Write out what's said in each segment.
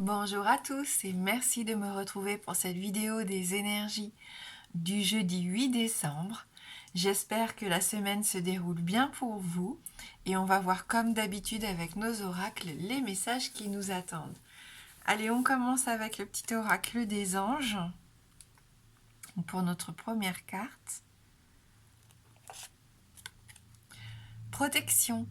Bonjour à tous et merci de me retrouver pour cette vidéo des énergies du jeudi 8 décembre. J'espère que la semaine se déroule bien pour vous et on va voir comme d'habitude avec nos oracles les messages qui nous attendent. Allez, on commence avec le petit oracle des anges pour notre première carte. Protection.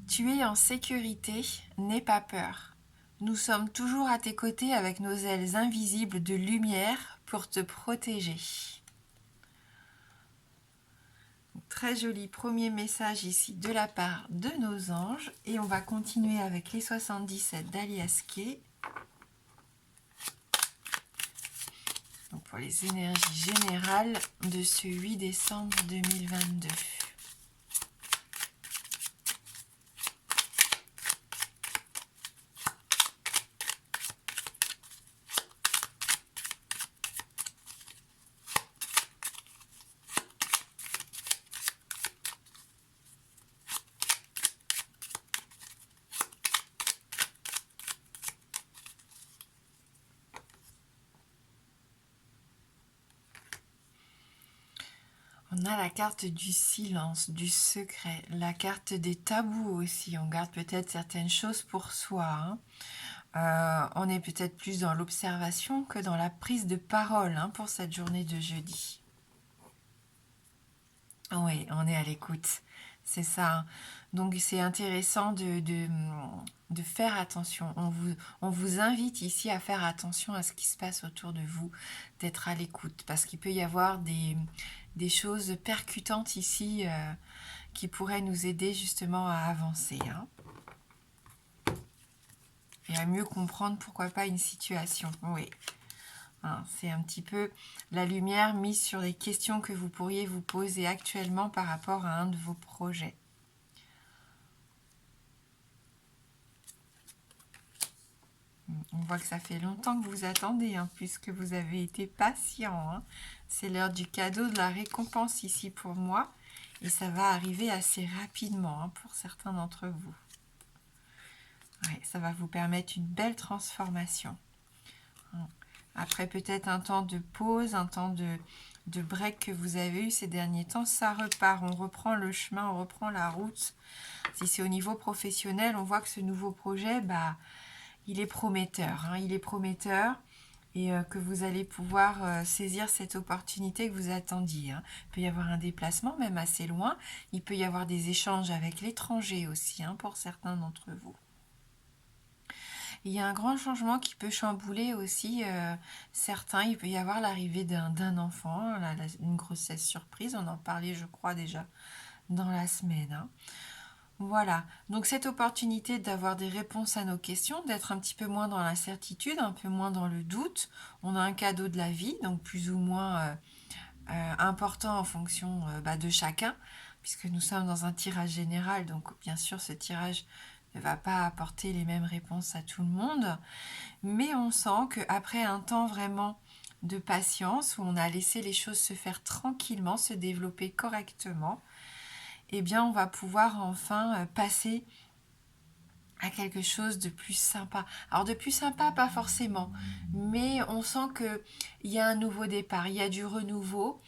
Tu es en sécurité, n'aie pas peur. Nous sommes toujours à tes côtés avec nos ailes invisibles de lumière pour te protéger. Très joli premier message ici de la part de nos anges. Et on va continuer avec les 77 d'Alias Kay. Donc pour les énergies générales de ce 8 décembre 2022. On a la carte du silence, du secret, la carte des tabous aussi. On garde peut-être certaines choses pour soi. On est peut-être plus dans l'observation que dans la prise de parole pour cette journée de jeudi. Oui, on est à l'écoute. C'est ça. Donc c'est intéressant de faire attention. On vous invite ici à faire attention à ce qui se passe autour de vous, d'être à l'écoute. Parce qu'il peut y avoir des choses percutantes ici qui pourraient nous aider justement à avancer. Et à mieux comprendre pourquoi pas une situation. Oui. C'est un petit peu la lumière mise sur les questions que vous pourriez vous poser actuellement par rapport à un de vos projets. On voit que ça fait longtemps que vous attendez, puisque vous avez été patient. C'est l'heure du cadeau, de la récompense ici pour moi. Et ça va arriver assez rapidement pour certains d'entre vous. Ouais, ça va vous permettre une belle transformation. Après peut-être un temps de pause, un temps de break que vous avez eu ces derniers temps, ça repart. On reprend le chemin, on reprend la route. Si c'est au niveau professionnel, on voit que ce nouveau projet, il est prometteur. Il est prometteur et que vous allez pouvoir saisir cette opportunité que vous attendiez. Il peut y avoir un déplacement, même assez loin. Il peut y avoir des échanges avec l'étranger aussi, pour certains d'entre vous. Il y a un grand changement qui peut chambouler aussi certains. Il peut y avoir l'arrivée d'un enfant, une grossesse surprise. On en parlait, je crois, déjà dans la semaine. Voilà. Donc cette opportunité d'avoir des réponses à nos questions, d'être un petit peu moins dans l'incertitude, un peu moins dans le doute. On a un cadeau de la vie, donc plus ou moins important en fonction de chacun, puisque nous sommes dans un tirage général. Donc bien sûr, ce tirage ne va pas apporter les mêmes réponses à tout le monde, mais on sent qu'après un temps vraiment de patience, où on a laissé les choses se faire tranquillement, se développer correctement, eh bien on va pouvoir enfin passer à quelque chose de plus sympa. Alors de plus sympa, pas forcément, mais on sent qu'il y a un nouveau départ, il y a du renouveau.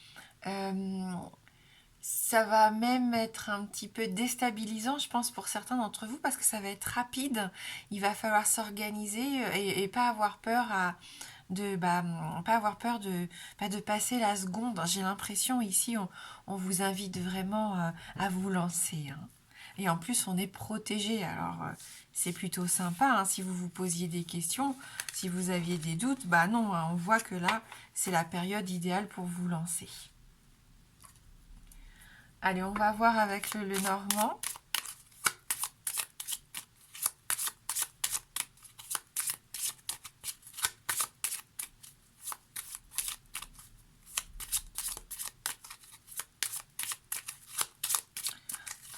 Ça va même être un petit peu déstabilisant, je pense, pour certains d'entre vous, parce que ça va être rapide. Il va falloir s'organiser et pas avoir peur de passer la seconde. J'ai l'impression ici, on vous invite vraiment à vous lancer. Et en plus, on est protégé. Alors, c'est plutôt sympa. Si vous vous posiez des questions, si vous aviez des doutes, non, on voit que là, c'est la période idéale pour vous lancer. Allez, on va voir avec le normand.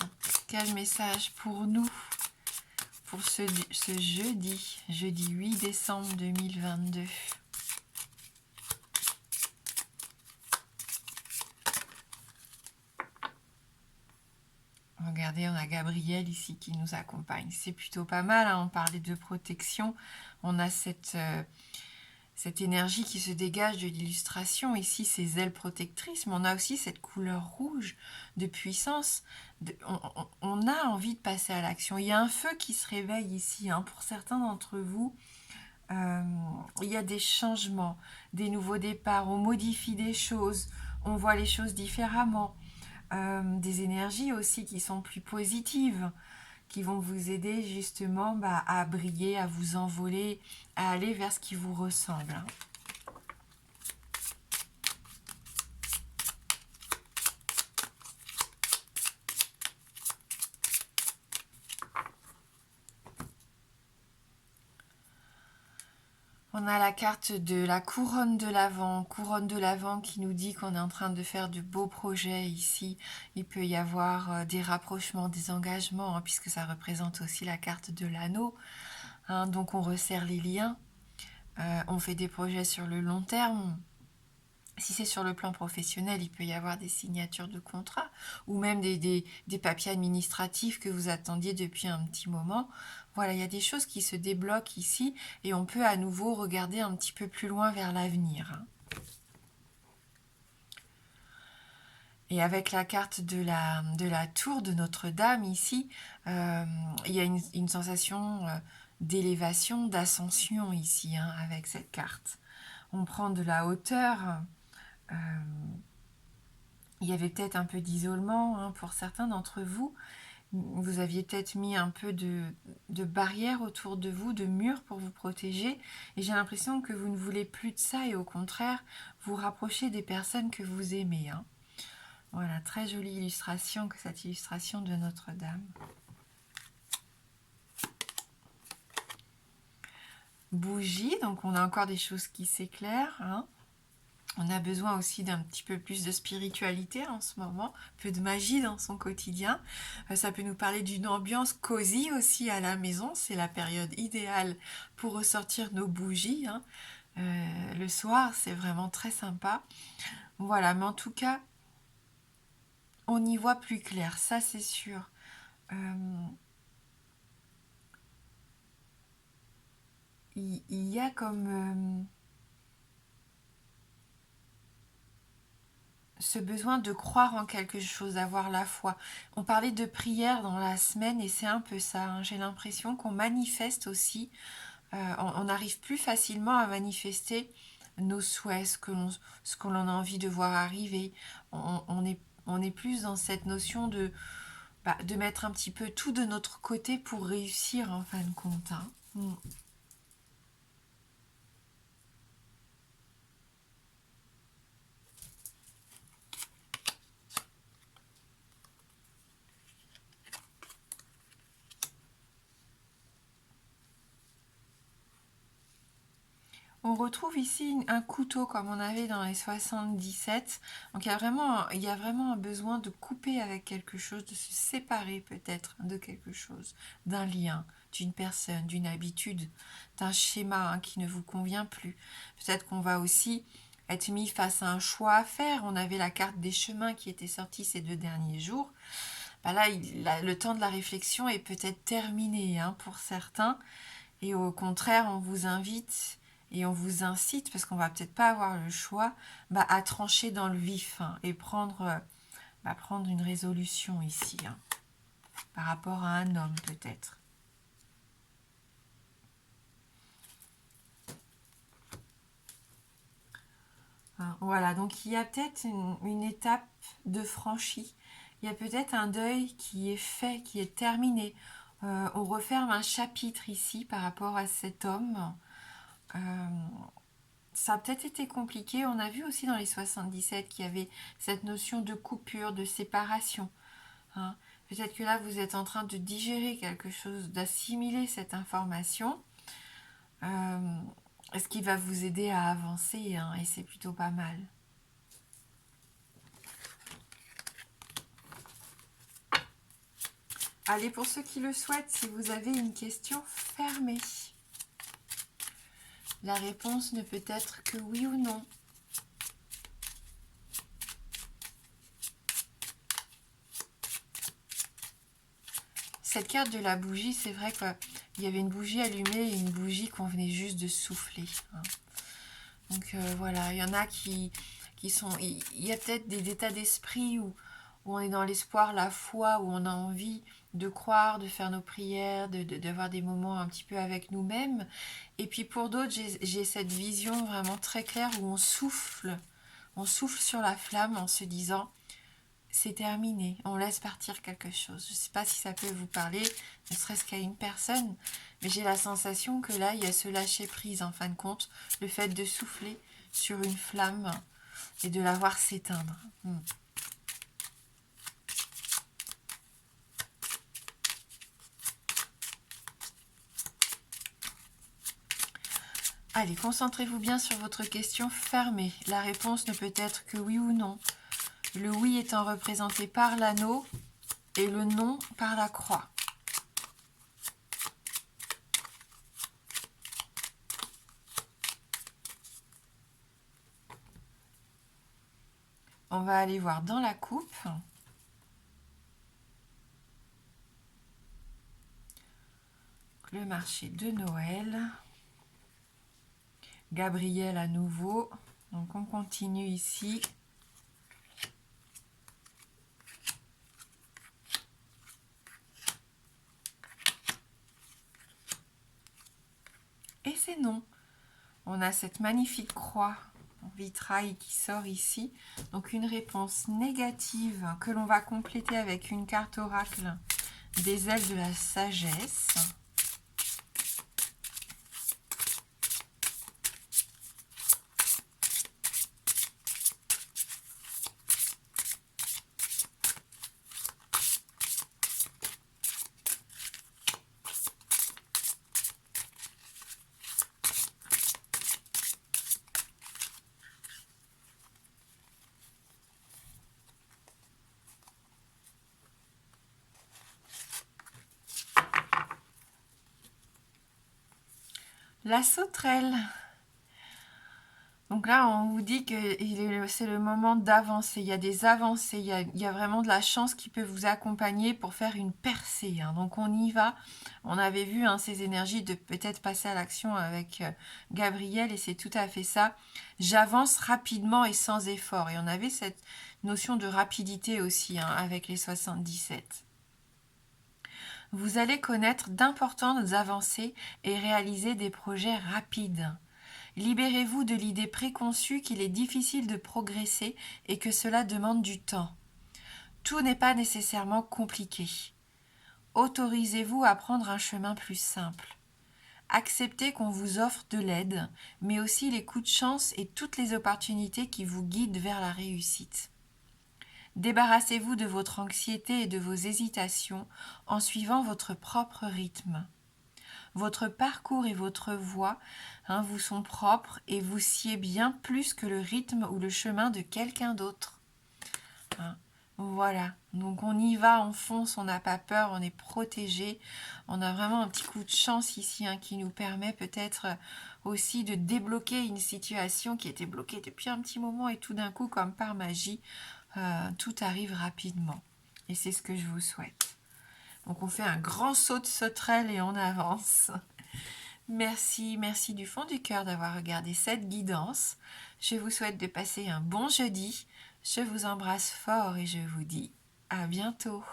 Donc, quel message pour nous, pour ce jeudi 8 décembre 2022. Regardez, on a Gabriel ici qui nous accompagne. C'est plutôt pas mal, hein. On parlait de protection. On a cette énergie qui se dégage de l'illustration. Ici, ces ailes protectrices, mais on a aussi cette couleur rouge de puissance. On a envie de passer à l'action. Il y a un feu qui se réveille ici, hein. Pour certains d'entre vous, il y a des changements, des nouveaux départs. On modifie des choses, on voit les choses différemment. Des énergies aussi qui sont plus positives, qui vont vous aider justement à briller, à vous envoler, à aller vers ce qui vous ressemble. Hein. On a la carte de la couronne de l'Avent qui nous dit qu'on est en train de faire de beaux projets ici. Il peut y avoir des rapprochements, des engagements, hein, puisque ça représente aussi la carte de l'anneau. Hein, donc on resserre les liens, on fait des projets sur le long terme. Si c'est sur le plan professionnel, il peut y avoir des signatures de contrats ou même des papiers administratifs que vous attendiez depuis un petit moment. Voilà, il y a des choses qui se débloquent ici et on peut à nouveau regarder un petit peu plus loin vers l'avenir. Hein. Et avec la carte de la tour de Notre-Dame ici, il y a une sensation d'élévation, d'ascension ici, hein, avec cette carte. On prend de la hauteur. Il y avait peut-être un peu d'isolement, hein, pour certains d'entre vous. Vous aviez peut-être mis un peu de barrières autour de vous, de murs pour vous protéger. Et j'ai l'impression que vous ne voulez plus de ça et au contraire, vous rapprochez des personnes que vous aimez. Hein. Voilà, très jolie illustration que cette illustration de Notre-Dame. Bougie, donc on a encore des choses qui s'éclairent. Hein. On a besoin aussi d'un petit peu plus de spiritualité en ce moment, un peu de magie dans son quotidien. Ça peut nous parler d'une ambiance cosy aussi à la maison. C'est la période idéale pour ressortir nos bougies. Hein. Le soir, c'est vraiment très sympa. Voilà, mais en tout cas, on y voit plus clair, ça c'est sûr. Il y a comme... ce besoin de croire en quelque chose, d'avoir la foi. On parlait de prière dans la semaine et c'est un peu ça. Hein. J'ai l'impression qu'on manifeste aussi. On arrive plus facilement à manifester nos souhaits, ce que l'on a envie de voir arriver. On est plus dans cette notion de mettre un petit peu tout de notre côté pour réussir en fin de compte. Hein. On retrouve ici un couteau comme on avait dans les 77. Donc il y a vraiment un besoin de couper avec quelque chose, de se séparer peut-être de quelque chose, d'un lien, d'une personne, d'une habitude, d'un schéma, hein, qui ne vous convient plus. Peut-être qu'on va aussi être mis face à un choix à faire. On avait la carte des chemins qui était sortie ces 2 derniers jours. Là, le temps de la réflexion est peut-être terminé, hein, pour certains. Et au contraire, on vous invite et on vous incite, parce qu'on va peut-être pas avoir le choix, à trancher dans le vif, hein, et prendre une résolution ici, hein, par rapport à un homme peut-être. Voilà, donc il y a peut-être une étape de franchie. Il y a peut-être un deuil qui est fait, qui est terminé. On referme un chapitre ici par rapport à cet homme. Ça a peut-être été compliqué. On a vu aussi dans les 77 qu'il y avait cette notion de coupure, de séparation. Hein. Peut-être que là, vous êtes en train de digérer quelque chose, d'assimiler cette information, ce qui va vous aider à avancer, hein, et c'est plutôt pas mal. Allez, pour ceux qui le souhaitent, si vous avez une question, fermée. La réponse ne peut être que oui ou non. Cette carte de la bougie, c'est vrai qu'il y avait une bougie allumée et une bougie qu'on venait juste de souffler. Hein. Donc voilà, il y en a qui sont... Il y a peut-être des états d'esprit où on est dans l'espoir, la foi, où on a envie de croire, de faire nos prières, d'avoir des moments un petit peu avec nous-mêmes. Et puis pour d'autres, j'ai cette vision vraiment très claire où on souffle sur la flamme en se disant c'est terminé, on laisse partir quelque chose. Je ne sais pas si ça peut vous parler, ne serait-ce qu'à une personne, mais j'ai la sensation que là, il y a ce lâcher-prise en fin de compte, le fait de souffler sur une flamme et de la voir s'éteindre. Allez, concentrez-vous bien sur votre question fermée. La réponse ne peut être que oui ou non. Le oui étant représenté par l'anneau et le non par la croix. On va aller voir dans la coupe. Le marché de Noël. Gabriel à nouveau. Donc on continue ici. Et c'est non. On a cette magnifique croix en vitrail qui sort ici. Donc une réponse négative que l'on va compléter avec une carte oracle des ailes de la sagesse. La sauterelle. Donc là, on vous dit que c'est le moment d'avancer. Il y a des avancées, il y a vraiment de la chance qui peut vous accompagner pour faire une percée. Hein. Donc on y va. On avait vu ces énergies de peut-être passer à l'action avec Gabriel et c'est tout à fait ça. J'avance rapidement et sans effort. Et on avait cette notion de rapidité aussi avec les 77. Vous allez connaître d'importantes avancées et réaliser des projets rapides. Libérez-vous de l'idée préconçue qu'il est difficile de progresser et que cela demande du temps. Tout n'est pas nécessairement compliqué. Autorisez-vous à prendre un chemin plus simple. Acceptez qu'on vous offre de l'aide, mais aussi les coups de chance et toutes les opportunités qui vous guident vers la réussite. Débarrassez-vous de votre anxiété et de vos hésitations en suivant votre propre rythme. Votre parcours et votre voie vous sont propres et vous sied bien plus que le rythme ou le chemin de quelqu'un d'autre. Voilà, donc on y va, on fonce, on n'a pas peur, on est protégé. On a vraiment un petit coup de chance ici qui nous permet peut-être aussi de débloquer une situation qui était bloquée depuis un petit moment et tout d'un coup, comme par magie, tout arrive rapidement. Et c'est ce que je vous souhaite. Donc on fait un grand saut de sauterelle et on avance. Merci du fond du cœur d'avoir regardé cette guidance. Je vous souhaite de passer un bon jeudi. Je vous embrasse fort et je vous dis à bientôt.